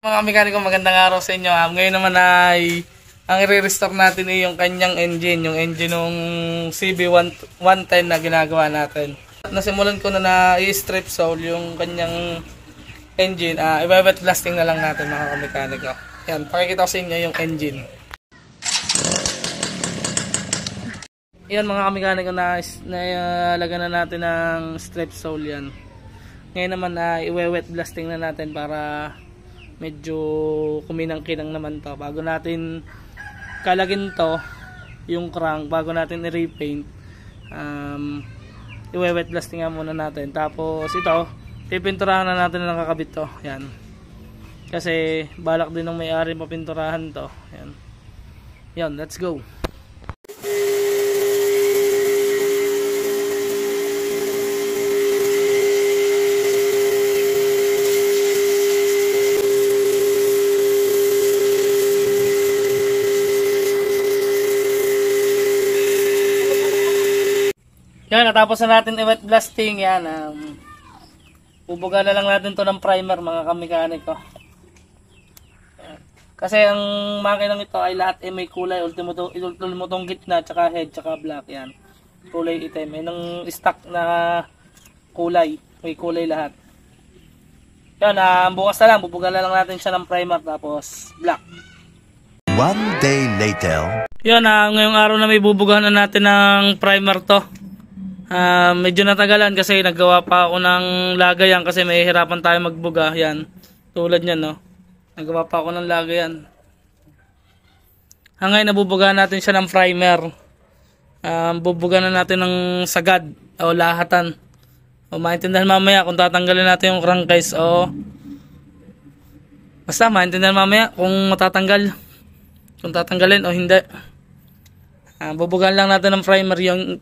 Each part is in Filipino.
Mga mekaniko, magandang araw sa inyo. Ngayon naman ay ang i-restore natin ay yung kanyang engine, yung engine ng CB110 na ginagawa natin. Nasimulan ko na i-strip sole yung kanyang engine. I-wet blasting na lang natin mga mekaniko. Yan, pakikita ko sa inyo yung engine. Yan mga mekaniko, nalagyan na natin ng strip sole yan. Ngayon naman i-wet blasting na natin para medyo kuminang-kinang naman to bago natin kalagin to yung crank, bago natin i-repaint. I-wet blasting nga muna natin, tapos ito pipinturahan na natin na nakakabit to. Yan, kasi balak din ng may-ari mapinturahan to. Yan, let's go. Yan, natapos na natin i-wet blasting. Yan, bubuga na lang natin to ng primer mga kamekaniko. Kasi ang makinang ito ay lahat may kulay, ultimo tong gitna, tsaka head, tsaka black. Yan, kulay itim. May nang stock na kulay, may kulay lahat. Yan, bukas na lang, bubuga na lang natin siya ng primer, tapos black. One day later. Yan, ngayong araw na may bubugahan na natin ng primer to. Medyo natagalan kasi naggawa pa ako ng lagayan kasi may hirapan tayo magbuga. Yan, tulad nyan, no? Naggawa pa ako ng lagayan. Ngayon nabubuga natin siya ng primer. Bubuga na natin ng sagad o lahatan. O maintindihan mamaya kung tatanggalin natin yung crankcase o basta maintindihan mamaya kung matatanggal, kung tatanggalin o hindi. Bubugan lang natin ng primer yung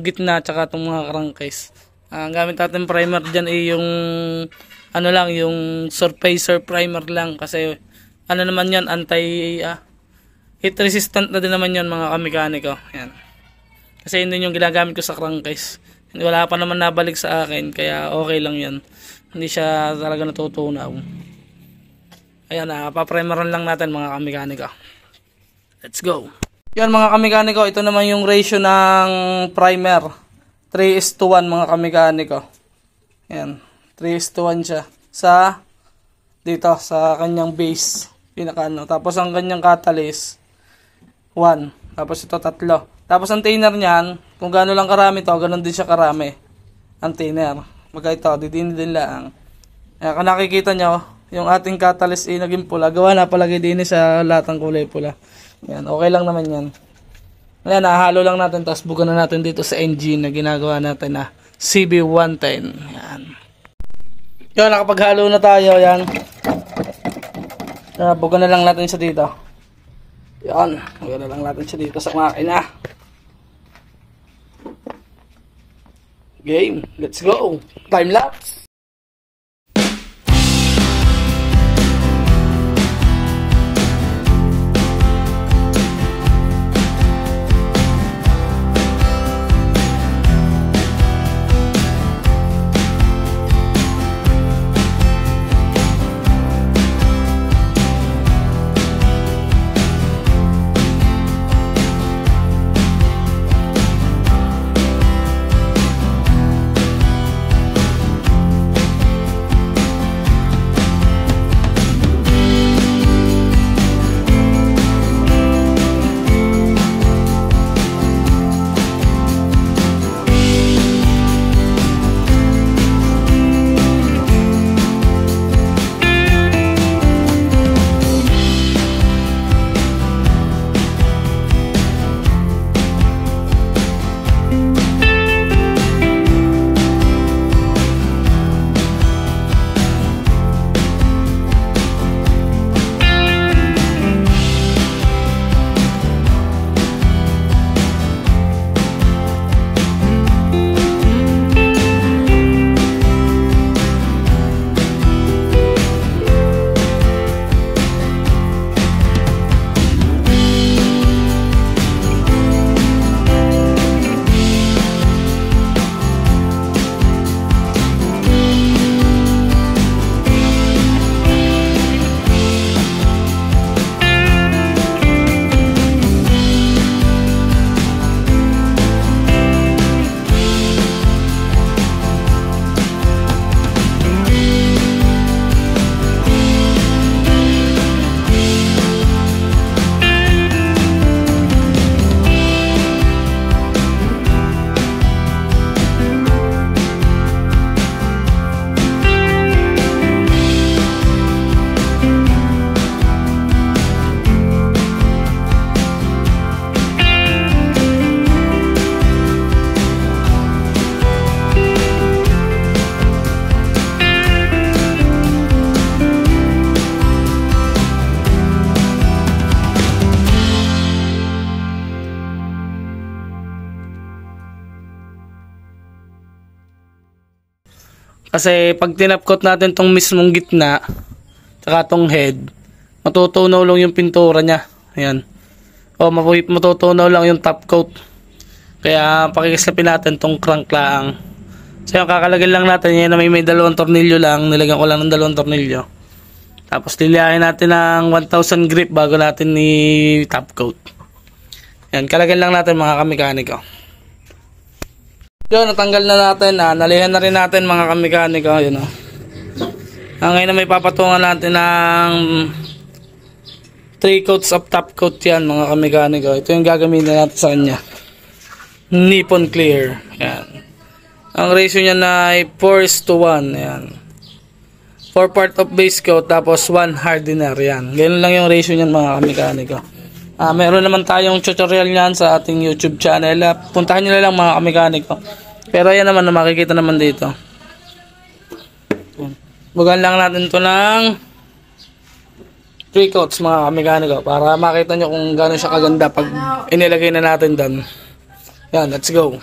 gitna tsaka itong mga crankcase. Ang gamit natin primer dyan ay yung ano lang, yung surfacer primer lang, kasi ano naman yan, heat resistant na din naman yan mga kamekaniko. Yan, kasi yun din yung ginagamit ko sa crankcase. Wala pa naman nabalik sa akin, kaya okay lang yan, hindi siya talaga natutunaw. Ayan, paprimeran lang natin mga kamekaniko. Let's go. Yan mga kamekaniko, ito naman yung ratio ng primer. 3:1 mga kamekaniko. Yan, 3:1 siya sa dito sa kanyang base, pinakaano. Tapos ang kanyang catalyst 1. Tapos ito 3. Tapos ang thinner niyan, kung gaano lang karami to, ganoon din siya karami ang thinner. Ito, didin lang. Kaya kung nakikita nyo, yung ating catalyst ay naging pula. Gawa na palagi din sa latang kulay pula. Yan, okay lang naman yan. Ayan, nahalo lang natin, tapos buga na natin dito sa engine na ginagawa natin na CB110. Yan. Yan, nakapaghalo na tayo. Yan. Buga na lang natin siya dito. Yan, buga na lang natin siya dito sa makina. Game, let's go. Time lapse. Kasi pag tinapkot natin tong mismong gitna, tsaka tong head, matutunaw lang yung pintura niya. Ayan. O matutunaw lang yung top coat. Kaya pakikislapin natin tong crank laang. So yung kakalagay lang natin, yan na may dalawang tornilyo lang. Nilagyan ko lang ng dalawang tornilyo. Tapos lilihain natin ng 1000 grip bago natin ni top coat. Yan, kalagyan lang natin mga kamekaniko. Yun, natanggal na natin. Nalihan na rin natin mga kamekaniko. Yun, ngayon na may papatungan natin ng 3 coats of top coat yan mga kamekaniko. Ito yung gagamitin natin sa kanya. Nippon Clear. Yan. Ang ratio niya na ay 4:1. Yan. 4 part of base coat tapos 1 hardener. Yan. Ganyan lang yung ratio niyan mga kamekaniko. Meron naman tayong tutorial niyan sa ating YouTube channel. Puntahan nyo na lang mga kamekaniko. Pero yan naman, makikita naman dito. Bugan lang natin to ng 3 coats mga kamekaniko para makita nyo kung gaano siya kaganda pag inilagay na natin doon. Yan, let's go.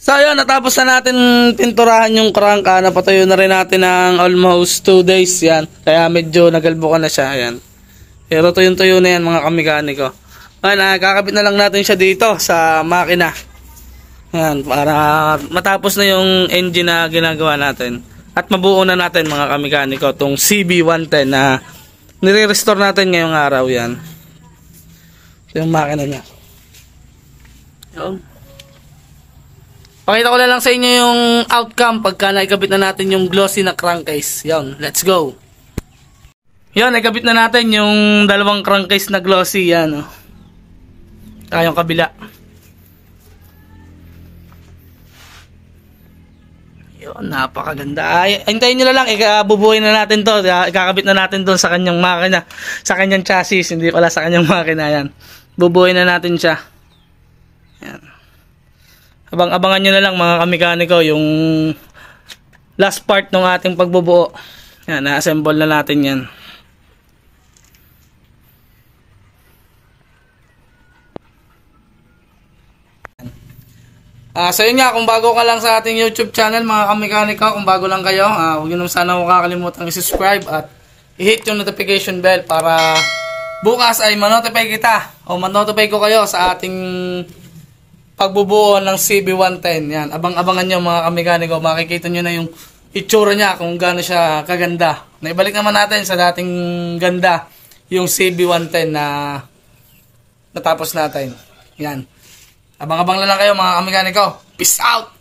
So ayun, natapos na natin pinturahan yung crank. Napatayo na rin natin ng almost 2 days yan. Kaya medyo nagalbukan na siya. Ayan. Pero tuyo na yan mga kamekaniko. Ayan, kakabit na lang natin siya dito sa makina. Ayan, para matapos na yung engine na ginagawa natin. At mabuo na natin mga kamekaniko itong CB110 na nire-restore natin ngayong araw yan. Ito yung makina niya. Yun. Pakita ko na lang sa inyo yung outcome pagka naikabit na natin yung glossy na crankcase. Yan, let's go. Yan, naikabit na natin yung dalawang crankcase na glossy. Yan, yung kabila. Yun, napakaganda. Hintayin nyo na lang, bubuhin na natin to. Ikakabit na natin to sa kanyang makina. Sa kanyang chassis, hindi pala sa kanyang makina. Yan. Bubuhin na natin siya. Yan. Abang-abangan nyo na lang mga kamekaniko yung last part ng ating pagbubuo. Yan, na-assemble na natin yan. So yun nga, kung bago ka lang sa ating YouTube channel mga kamekaniko, kung bago lang kayo, huwag nyo naman sana kakalimutan i-subscribe at i-hit yung notification bell para bukas ay manotify kita o manotify ko kayo sa ating pagbubuo ng CB110. Yan, abang-abangan nyo mga kamekaniko. Makikita nyo na yung itsura niya kung gaano siya kaganda. Naibalik naman natin sa dating ganda yung CB110 na natapos natin. Yan. Abang-abang na lang kayo mga kamekaniko. Peace out!